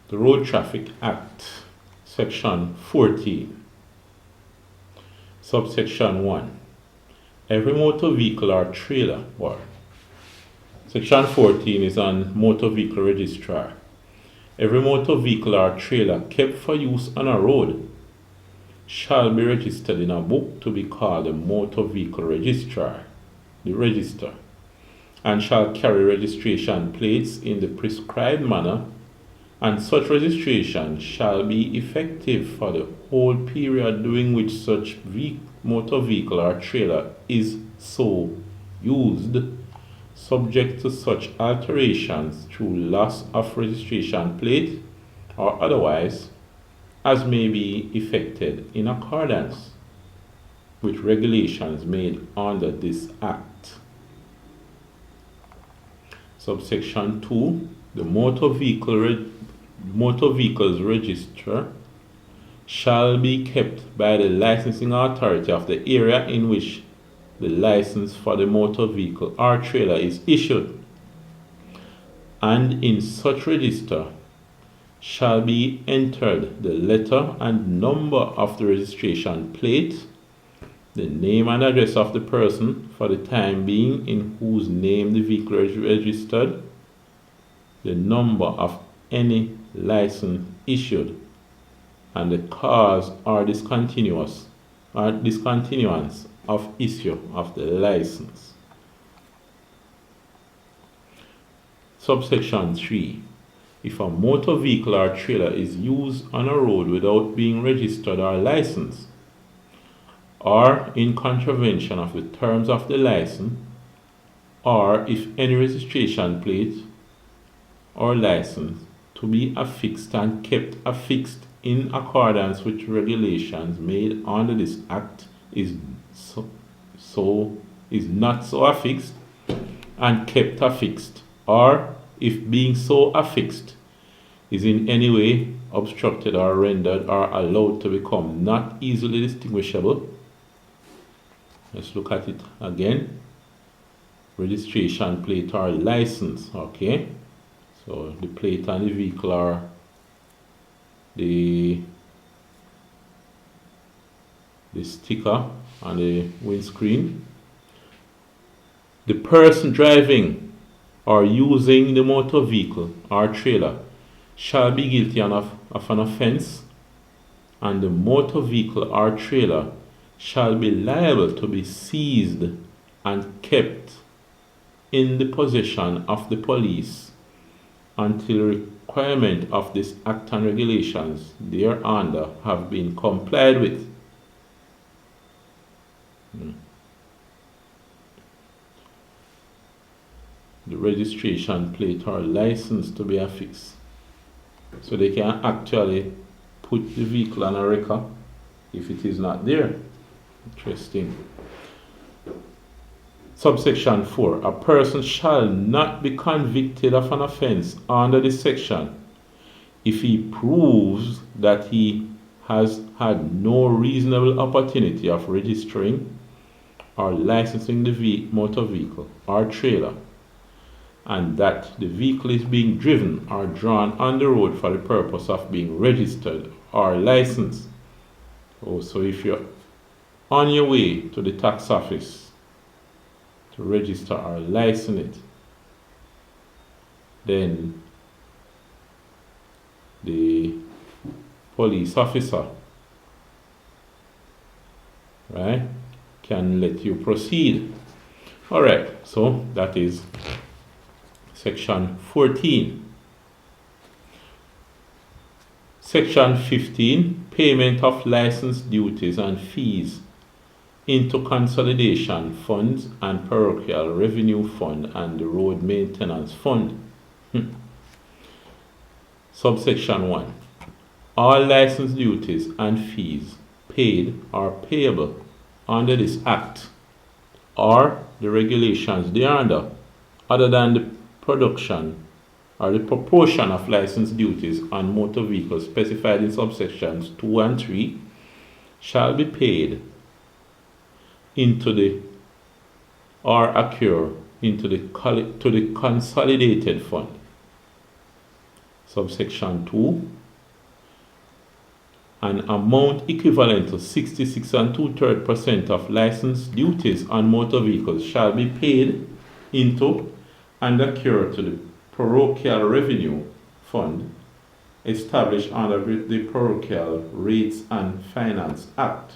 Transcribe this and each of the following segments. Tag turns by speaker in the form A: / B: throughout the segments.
A: The Road Traffic Act, Section 14, Subsection 1. Every motor vehicle or trailer, or Section 14 is on Motor Vehicle Registrar. Every motor vehicle or trailer kept for use on a road shall be registered in a book to be called a Motor Vehicle Registrar, the Register, and shall carry registration plates in the prescribed manner, and such registration shall be effective for the whole period during which such motor vehicle or trailer is so used, subject to such alterations through loss of registration plate or otherwise as may be effected in accordance with regulations made under this Act. Subsection 2. The motor vehicles register shall be kept by the licensing authority of the area in which the license for the motor vehicle or trailer is issued, and in such register shall be entered the letter and number of the registration plate, the name and address of the person for the time being in whose name the vehicle is registered, the number of any license issued, and the cause or discontinuance of issue of the license. Subsection 3. If a motor vehicle or trailer is used on a road without being registered or licensed, or in contravention of the terms of the license, or if any registration plate or license to be affixed and kept affixed in accordance with regulations made under this Act is not so affixed and kept affixed, or if being so affixed is in any way obstructed or rendered or allowed to become not easily distinguishable. Let's look at it again. Registration plate or license, okay? So the plate on the vehicle or the sticker on the windscreen. The person driving or using the motor vehicle or trailer shall be guilty of an offense, and the motor vehicle or trailer shall be liable to be seized and kept in the possession of the police until requirement of this Act and regulations thereunder have been complied with. The registration plate or license to be affixed, so they can actually put the vehicle on a record if it is not there. Interesting. Subsection 4. A person shall not be convicted of an offense under this section if he proves that he has had no reasonable opportunity of registering or licensing the motor vehicle or trailer, and that the vehicle is being driven or drawn on the road for the purpose of being registered or licensed. So if you're on your way to the tax office to register or license it, then the police officer, right, can let you proceed. Alright, so that is Section 14. Section 15. Payment of license duties and fees into consolidation funds and parochial revenue fund and the road maintenance fund. Subsection 1. All license duties and fees paid or payable under this Act or the regulations thereunder, other than the production or the proportion of license duties on motor vehicles specified in subsections 2 and 3, shall be paid into the or occur into the consolidated fund. Subsection 2. An amount equivalent to 66 and 2/3% of license duties on motor vehicles shall be paid into and accrue to the parochial revenue fund established under the Parochial Rates and Finance Act.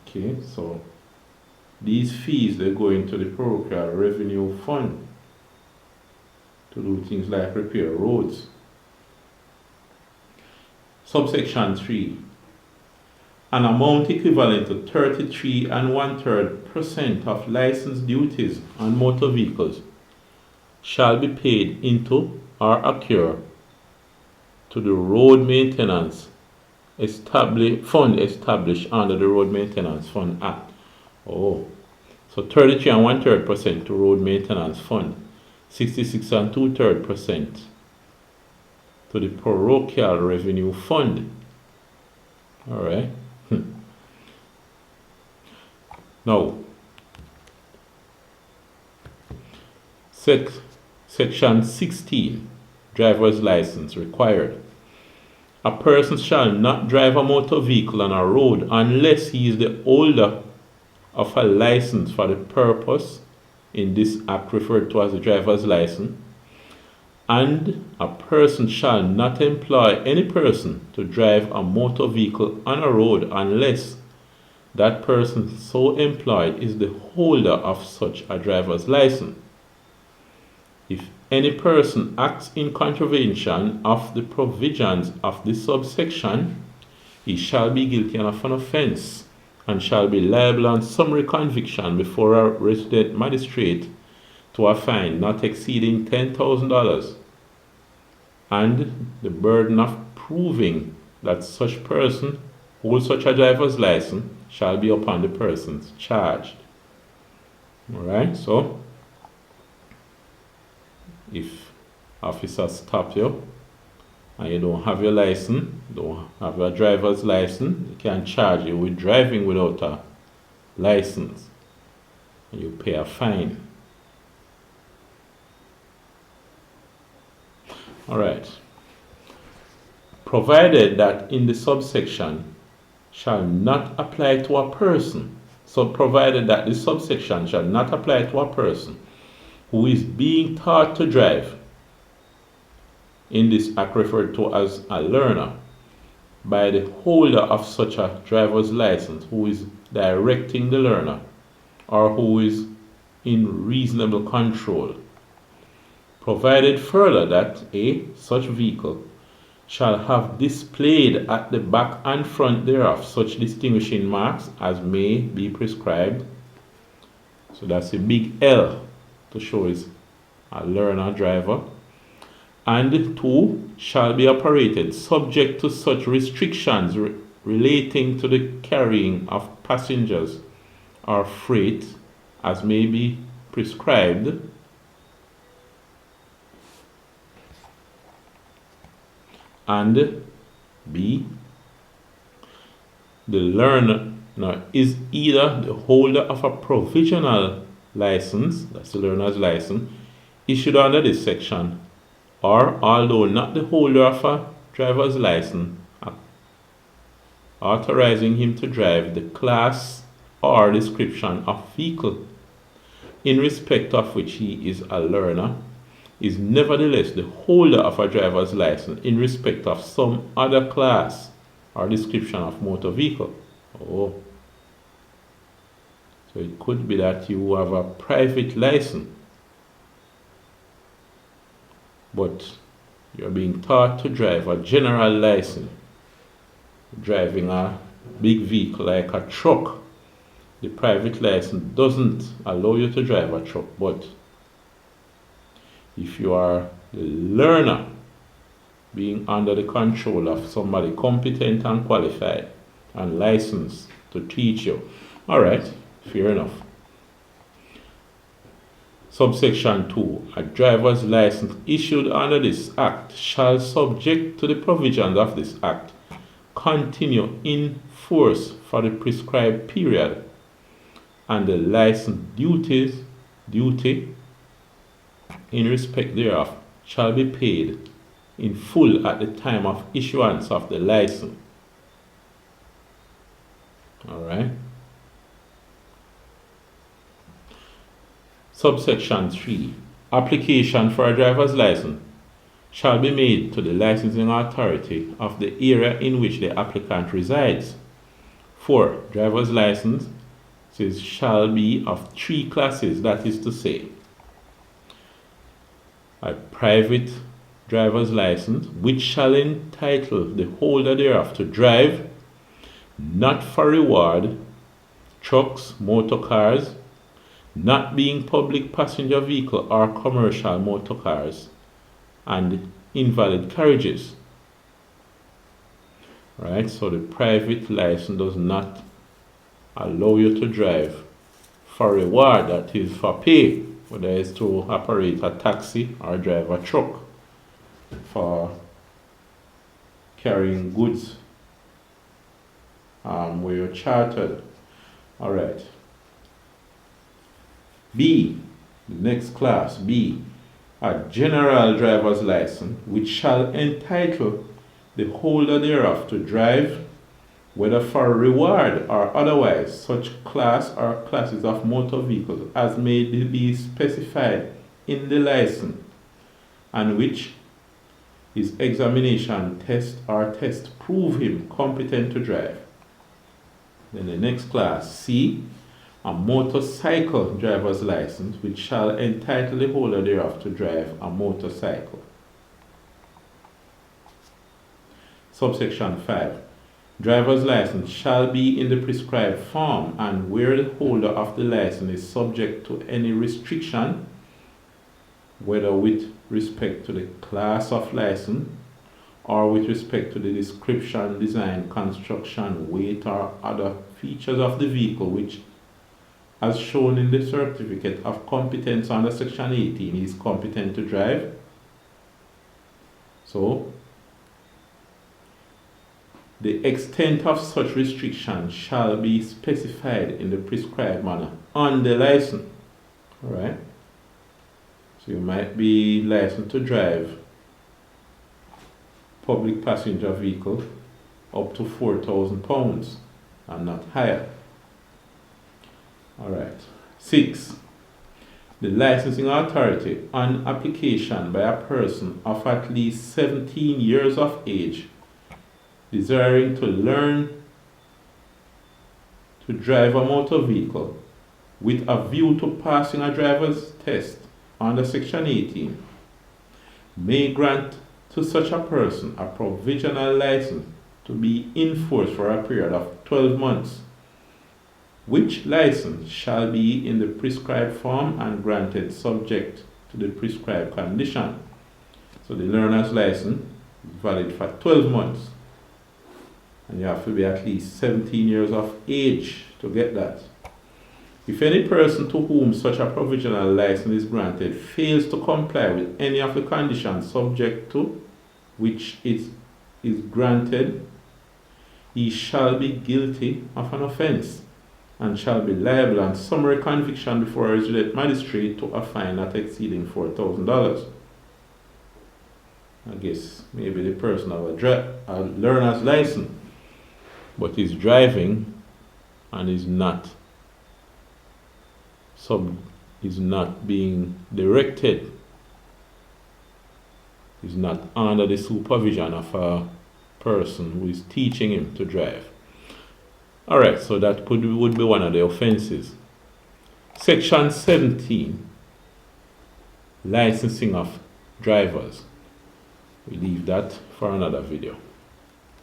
A: Okay, so these fees, they go into the parochial revenue fund to do things like repair roads. Subsection 3. An amount equivalent to 33 and 1/3% of license duties on motor vehicles shall be paid into or accrue to the road maintenance fund established under the Road Maintenance Fund Act. Oh, so 33 and 1/3% to road maintenance fund, 66 and 2/3% to the parochial revenue fund. All right. Now, section 16, driver's license required. A person shall not drive a motor vehicle on a road unless he is the holder of a license for the purpose in this act referred to as a driver's license, and a person shall not employ any person to drive a motor vehicle on a road unless that person so employed is the holder of such a driver's license. If any person acts in contravention of the provisions of this subsection, he shall be guilty of an offense and shall be liable on summary conviction before a resident magistrate to a fine not exceeding $10,000, and the burden of proving that such person holds such a driver's license shall be upon the persons charged. Alright, so if officers stop you and you don't have your license, don't have your driver's license, they can charge you with driving without a license. And you pay a fine. Alright. Provided that in the subsection shall not apply to a person. So provided that the subsection shall not apply to a person who is being taught to drive, in this act referred to as a learner, by the holder of such a driver's license who is directing the learner or who is in reasonable control. Provided further that such vehicle shall have displayed at the back and front thereof such distinguishing marks as may be prescribed. So that's a big L to show is a learner driver. And 2, shall be operated subject to such restrictions relating to the carrying of passengers or freight as may be prescribed. And B, the learner is either the holder of a provisional license, that's the learner's license, issued under this section, or although not the holder of a driver's license, authorizing him to drive the class or description of vehicle in respect of which he is a learner, is nevertheless the holder of a driver's license in respect of some other class or description of motor vehicle. Oh. So it could be that you have a private license, but you're being taught to drive a general license, driving a big vehicle like a truck. The private license doesn't allow you to drive a truck, but if you are the learner being under the control of somebody competent and qualified and licensed to teach you, alright, fair enough. Subsection 2. A driver's license issued under this act shall, subject to the provisions of this act, continue in force for the prescribed period, and the license duty in respect thereof shall be paid in full at the time of issuance of the license. Alright. Subsection 3. Application for a driver's license shall be made to the licensing authority of the area in which the applicant resides. 4. Driver's license shall be of 3 classes, that is to say, a private driver's license, which shall entitle the holder thereof to drive, not for reward, trucks, motor cars, not being public passenger vehicle or commercial motor cars, and invalid carriages. Right, so the private license does not allow you to drive for reward, that is for pay, whether it's to operate a taxi or drive a truck for carrying goods where you're chartered. Alright. B, the next class, B, a general driver's license, which shall entitle the holder thereof to drive, whether for reward or otherwise, such class or classes of motor vehicles as may be specified in the license, and which his examination test or test prove him competent to drive. Then the next class, C, a motorcycle driver's license, which shall entitle the holder thereof to drive a motorcycle. Subsection 5. Driver's license shall be in the prescribed form, and where the holder of the license is subject to any restriction, whether with respect to the class of license or with respect to the description, design, construction, weight, or other features of the vehicle, which, as shown in the certificate of competence under section 18, he is competent to drive. So, the extent of such restriction shall be specified in the prescribed manner on the license. Alright? So you might be licensed to drive public passenger vehicle up to £4,000 and not higher. Alright. 6. The licensing authority, on application by a person of at least 17 years of age desiring to learn to drive a motor vehicle with a view to passing a driver's test under section 18, may grant to such a person a provisional license to be in force for a period of 12 months, which license shall be in the prescribed form and granted subject to the prescribed condition. So the learner's license is valid for 12 months. And you have to be at least 17 years of age to get that. If any person to whom such a provisional license is granted fails to comply with any of the conditions subject to which it is granted, he shall be guilty of an offence and shall be liable on summary conviction before a resident magistrate to a fine not exceeding $4,000. I guess maybe the person has a learner's license, but is driving and is not being directed, is not under the supervision of a person who is teaching him to drive. Alright, so that would be one of the offenses. Section 17, licensing of drivers. We leave that for another video.